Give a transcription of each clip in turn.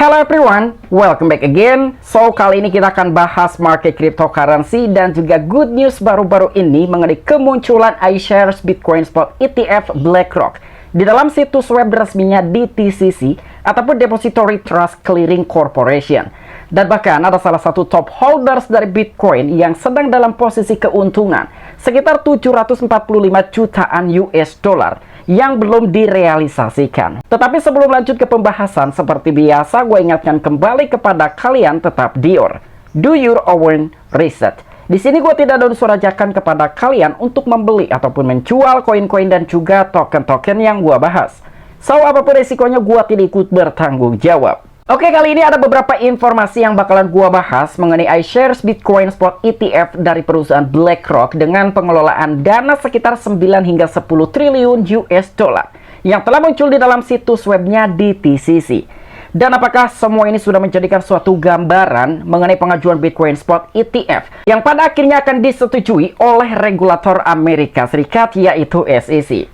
Hello everyone, welcome back again. So, kali ini kita akan bahas market cryptocurrency dan juga good news baru-baru ini mengenai kemunculan iShares Bitcoin Spot ETF BlackRock di dalam situs web resminya DTCC ataupun Depository Trust Clearing Corporation. Dan bahkan ada salah satu top holders dari Bitcoin yang sedang dalam posisi keuntungan sekitar 745 jutaan US dollar yang belum direalisasikan. Tetapi sebelum lanjut ke pembahasan, seperti biasa gue ingatkan kembali kepada kalian tetap do your own research. Di sini gue tidak ada unsur ajakan kepada kalian untuk membeli ataupun menjual koin-koin dan juga token-token yang gue bahas. So, apapun resikonya gue tidak ikut bertanggung jawab. Oke, kali ini ada beberapa informasi yang bakalan gua bahas mengenai iShares Bitcoin Spot ETF dari perusahaan BlackRock dengan pengelolaan dana sekitar 9 hingga 10 triliun US dollar yang telah muncul di dalam situs webnya DTCC. Dan apakah semua ini sudah menjadikan suatu gambaran mengenai pengajuan Bitcoin Spot ETF yang pada akhirnya akan disetujui oleh regulator Amerika Serikat, yaitu SEC.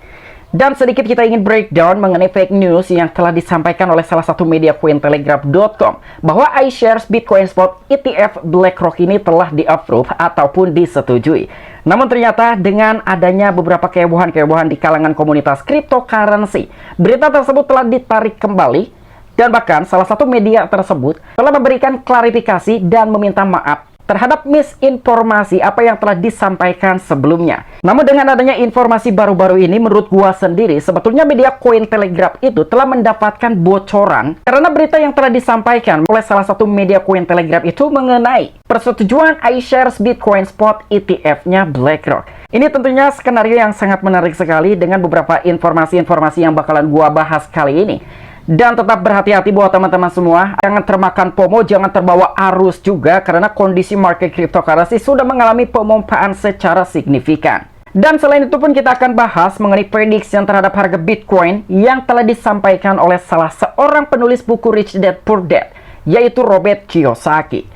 Dan sedikit kita ingin breakdown mengenai fake news yang telah disampaikan oleh salah satu media cointelegraph.com bahwa iShares Bitcoin Spot ETF BlackRock ini telah di-approve ataupun disetujui. Namun ternyata dengan adanya beberapa kehebohan-kehebohan di kalangan komunitas cryptocurrency, berita tersebut telah ditarik kembali dan bahkan salah satu media tersebut telah memberikan klarifikasi dan meminta maaf terhadap misinformasi apa yang telah disampaikan sebelumnya. Namun dengan adanya informasi baru-baru ini, menurut gua sendiri, sebetulnya media Cointelegraph itu telah mendapatkan bocoran karena berita yang telah disampaikan oleh salah satu media Cointelegraph itu mengenai persetujuan iShares Bitcoin Spot ETF-nya BlackRock. Ini tentunya skenario yang sangat menarik sekali dengan beberapa informasi-informasi yang bakalan gua bahas kali ini. Dan tetap berhati-hati buat teman-teman semua, jangan termakan FOMO, jangan terbawa arus juga karena kondisi market cryptocurrency sudah mengalami pemompaan secara signifikan. Dan selain itu pun kita akan bahas mengenai prediction terhadap harga Bitcoin yang telah disampaikan oleh salah seorang penulis buku Rich Dad Poor Dad, yaitu Robert Kiyosaki.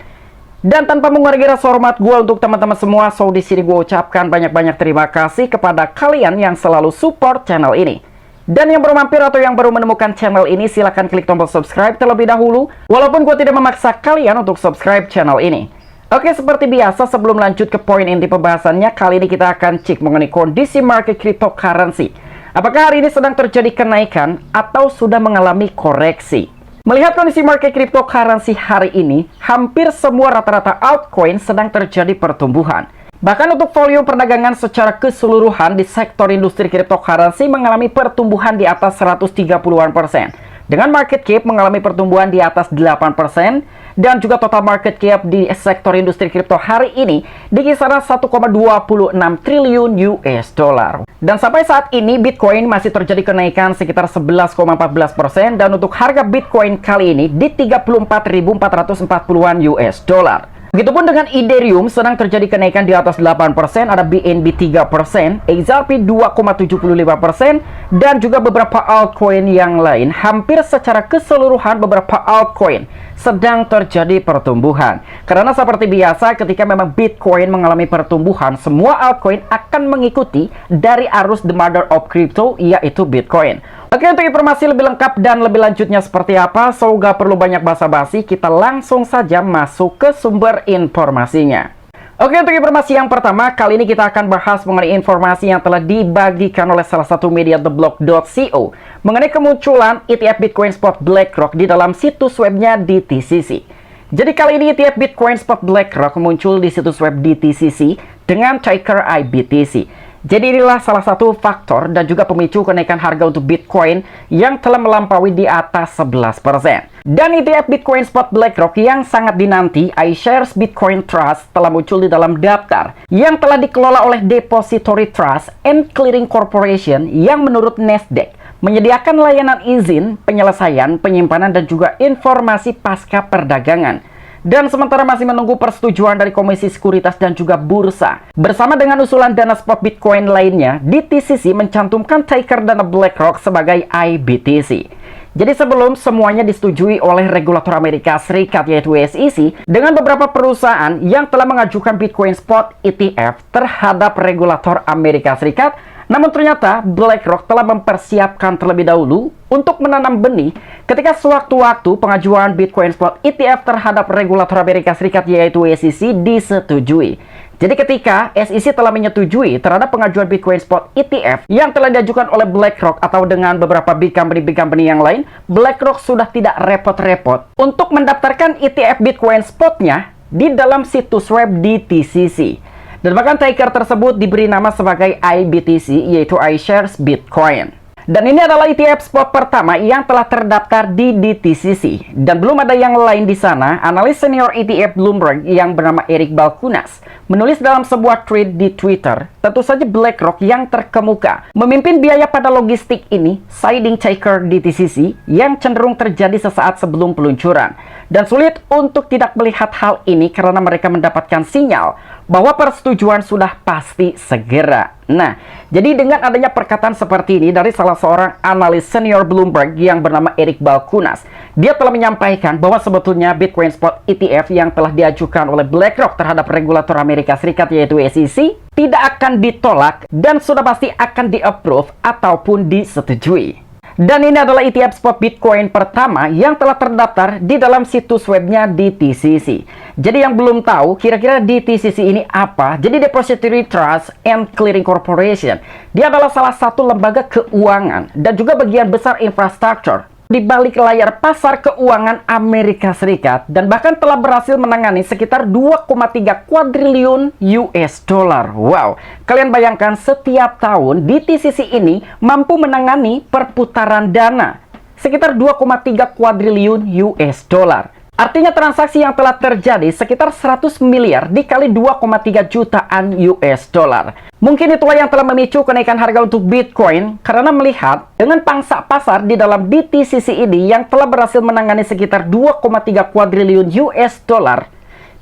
Dan tanpa mengurangi rasa hormat gue untuk teman-teman semua, so di sini gue ucapkan banyak-banyak terima kasih kepada kalian yang selalu support channel ini. Dan yang baru mampir atau yang baru menemukan channel ini, silahkan klik tombol subscribe terlebih dahulu, walaupun gue tidak memaksa kalian untuk subscribe channel ini. Oke, seperti biasa sebelum lanjut ke poin inti pembahasannya, kali ini kita akan cek mengenai kondisi market cryptocurrency. Apakah hari ini sedang terjadi kenaikan atau sudah mengalami koreksi? Melihat kondisi market cryptocurrency hari ini, hampir semua rata-rata altcoin sedang terjadi pertumbuhan. Bahkan untuk volume perdagangan secara keseluruhan di sektor industri cryptocurrency mengalami pertumbuhan di atas 130-an%. Dengan market cap mengalami pertumbuhan di atas 8% dan juga total market cap di sektor industri kripto hari ini di kisaran 1,26 triliun US dollar. Dan sampai saat ini Bitcoin masih terjadi kenaikan sekitar 11,14% dan untuk harga Bitcoin kali ini di 34.440-an US dollar. Begitupun dengan Ethereum sedang terjadi kenaikan di atas 8%, ada BNB 3%, XRP 2,75%, dan juga beberapa altcoin yang lain. Hampir secara keseluruhan beberapa altcoin sedang terjadi pertumbuhan. Karena seperti biasa ketika memang Bitcoin mengalami pertumbuhan, semua altcoin akan mengikuti dari arus the mother of crypto, yaitu Bitcoin. Oke, untuk informasi lebih lengkap dan lebih lanjutnya seperti apa, so gak perlu banyak basa-basi, kita langsung saja masuk ke sumber informasinya. Oke, untuk informasi yang pertama, kali ini kita akan bahas mengenai informasi yang telah dibagikan oleh salah satu media theblock.co mengenai kemunculan ETF Bitcoin Spot BlackRock di dalam situs webnya DTCC. Jadi kali ini ETF Bitcoin Spot BlackRock muncul di situs web DTCC dengan ticker IBTC. Jadi inilah salah satu faktor dan juga pemicu kenaikan harga untuk Bitcoin yang telah melampaui di atas 11%. Dan ETF Bitcoin Spot BlackRock yang sangat dinanti, iShares Bitcoin Trust, telah muncul di dalam daftar yang telah dikelola oleh Depository Trust and Clearing Corporation yang menurut Nasdaq menyediakan layanan izin, penyelesaian, penyimpanan, dan juga informasi pasca perdagangan. Dan sementara masih menunggu persetujuan dari Komisi Sekuritas dan juga Bursa. Bersama dengan usulan dana spot Bitcoin lainnya, DTCC mencantumkan ticker dana BlackRock sebagai IBTC. Jadi sebelum semuanya disetujui oleh regulator Amerika Serikat yaitu SEC, dengan beberapa perusahaan yang telah mengajukan Bitcoin Spot ETF terhadap regulator Amerika Serikat, Namun ternyata BlackRock telah mempersiapkan terlebih dahulu untuk menanam benih ketika sewaktu-waktu pengajuan Bitcoin Spot ETF terhadap regulator Amerika Serikat yaitu SEC disetujui. Jadi ketika SEC telah menyetujui terhadap pengajuan Bitcoin Spot ETF yang telah diajukan oleh BlackRock atau dengan beberapa big company yang lain, BlackRock sudah tidak repot-repot untuk mendaftarkan ETF Bitcoin Spot-nya di dalam situs web DTCC. Dan bahkan ticker tersebut diberi nama sebagai IBTC, yaitu iShares Bitcoin. Dan ini adalah ETF spot pertama yang telah terdaftar di DTCC. Dan belum ada yang lain di sana. Analis senior ETF Bloomberg yang bernama Eric Balchunas menulis dalam sebuah tweet di Twitter, tentu saja BlackRock yang terkemuka memimpin biaya pada logistik ini, siding ticker DTCC yang cenderung terjadi sesaat sebelum peluncuran. Dan sulit untuk tidak melihat hal ini karena mereka mendapatkan sinyal bahwa persetujuan sudah pasti segera. Nah, jadi dengan adanya perkataan seperti ini dari salah seorang analis senior Bloomberg yang bernama Eric Balchunas, dia telah menyampaikan bahwa sebetulnya Bitcoin Spot ETF yang telah diajukan oleh BlackRock terhadap regulator Amerika Serikat yaitu SEC tidak akan ditolak dan sudah pasti akan di-approve ataupun disetujui. Dan ini adalah ETF spot Bitcoin pertama yang telah terdaftar di dalam situs webnya DTCC. Jadi yang belum tahu kira-kira DTCC ini apa? Jadi Depository Trust and Clearing Corporation. Dia adalah salah satu lembaga keuangan dan juga bagian besar infrastruktur di balik layar pasar keuangan Amerika Serikat dan bahkan telah berhasil menangani sekitar 2,3 kuadriliun US dollar. Wow, kalian bayangkan setiap tahun DTCC ini mampu menangani perputaran dana sekitar 2,3 kuadriliun US dollar. Artinya transaksi yang telah terjadi sekitar 100 miliar dikali 2,3 jutaan US dollar. Mungkin itulah yang telah memicu kenaikan harga untuk Bitcoin karena melihat dengan pangsa pasar di dalam DTCC ini yang telah berhasil menangani sekitar 2,3 kuadriliun US dollar.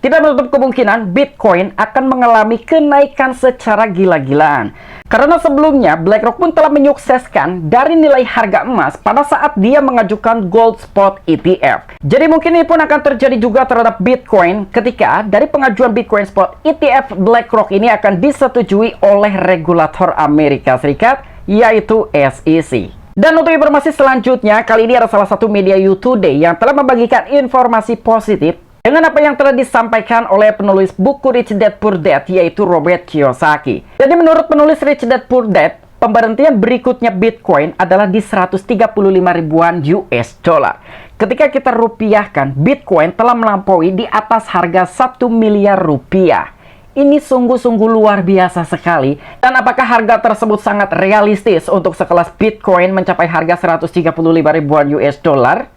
Tidak menutup kemungkinan Bitcoin akan mengalami kenaikan secara gila-gilaan. Karena sebelumnya BlackRock pun telah menyukseskan dari nilai harga emas pada saat dia mengajukan Gold Spot ETF. Jadi mungkin ini pun akan terjadi juga terhadap Bitcoin ketika dari pengajuan Bitcoin Spot ETF BlackRock ini akan disetujui oleh regulator Amerika Serikat yaitu SEC. Dan untuk informasi selanjutnya, kali ini ada salah satu media Today yang telah membagikan informasi positif dengan apa yang telah disampaikan oleh penulis buku Rich Dad Poor Dad yaitu Robert Kiyosaki. Jadi menurut penulis Rich Dad Poor Dad, pemberhentian berikutnya Bitcoin adalah di 135 ribuan US dollar. Ketika kita rupiahkan, Bitcoin telah melampaui di atas harga 1 miliar rupiah. Ini sungguh-sungguh luar biasa sekali. Dan apakah harga tersebut sangat realistis untuk sekelas Bitcoin mencapai harga 135 ribuan US dollar?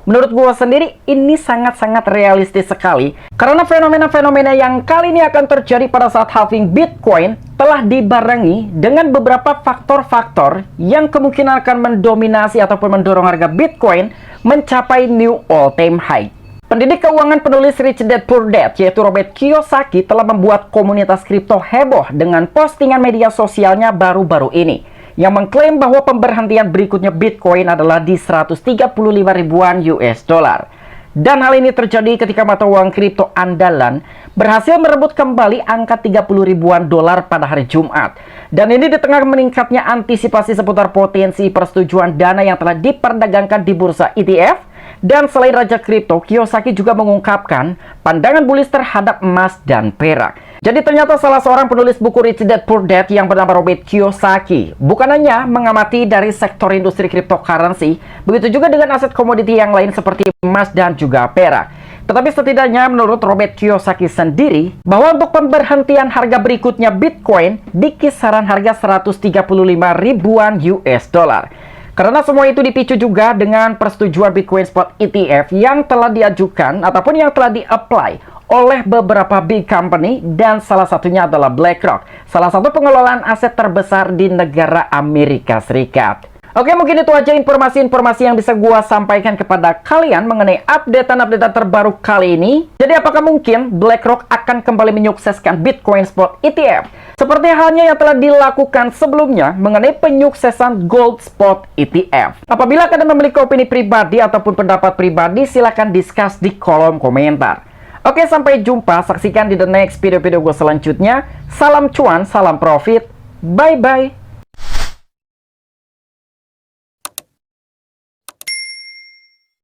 Menurut gue sendiri, ini sangat-sangat realistis sekali. Karena fenomena-fenomena yang kali ini akan terjadi pada saat halving Bitcoin telah dibarengi dengan beberapa faktor-faktor yang kemungkinan akan mendominasi ataupun mendorong harga Bitcoin mencapai new all-time high. Pendidik keuangan penulis Rich Dad Poor Dad yaitu Robert Kiyosaki telah membuat komunitas kripto heboh dengan postingan media sosialnya baru-baru ini yang mengklaim bahwa pemberhentian berikutnya Bitcoin adalah di 135 ribuan US dollar. Dan hal ini terjadi ketika mata uang kripto andalan berhasil merebut kembali angka 30 ribuan dolar pada hari Jumat. Dan ini di tengah meningkatnya antisipasi seputar potensi persetujuan dana yang telah diperdagangkan di bursa ETF. Dan selain Raja Kripto, Kiyosaki juga mengungkapkan pandangan bullish terhadap emas dan perak. Jadi ternyata salah seorang penulis buku Rich Dad Poor Dad yang bernama Robert Kiyosaki bukan hanya mengamati dari sektor industri cryptocurrency, begitu juga dengan aset komoditi yang lain seperti emas dan juga perak. Tetapi setidaknya menurut Robert Kiyosaki sendiri, bahwa untuk pemberhentian harga berikutnya Bitcoin di kisaran harga 135 ribuan US dollar. Karena semua itu dipicu juga dengan persetujuan Bitcoin Spot ETF yang telah diajukan ataupun yang telah di-apply oleh beberapa big company dan salah satunya adalah BlackRock, salah satu pengelolaan aset terbesar di negara Amerika Serikat. Oke, mungkin itu aja informasi-informasi yang bisa gua sampaikan kepada kalian mengenai update-update terbaru kali ini. Jadi apakah mungkin BlackRock akan kembali menyukseskan Bitcoin Spot ETF? Seperti halnya yang telah dilakukan sebelumnya mengenai penyuksesan Gold Spot ETF. Apabila kalian memiliki opini pribadi ataupun pendapat pribadi, silahkan discuss di kolom komentar. Oke, sampai jumpa. Saksikan di the next video-video gue selanjutnya. Salam cuan, salam profit. Bye-bye.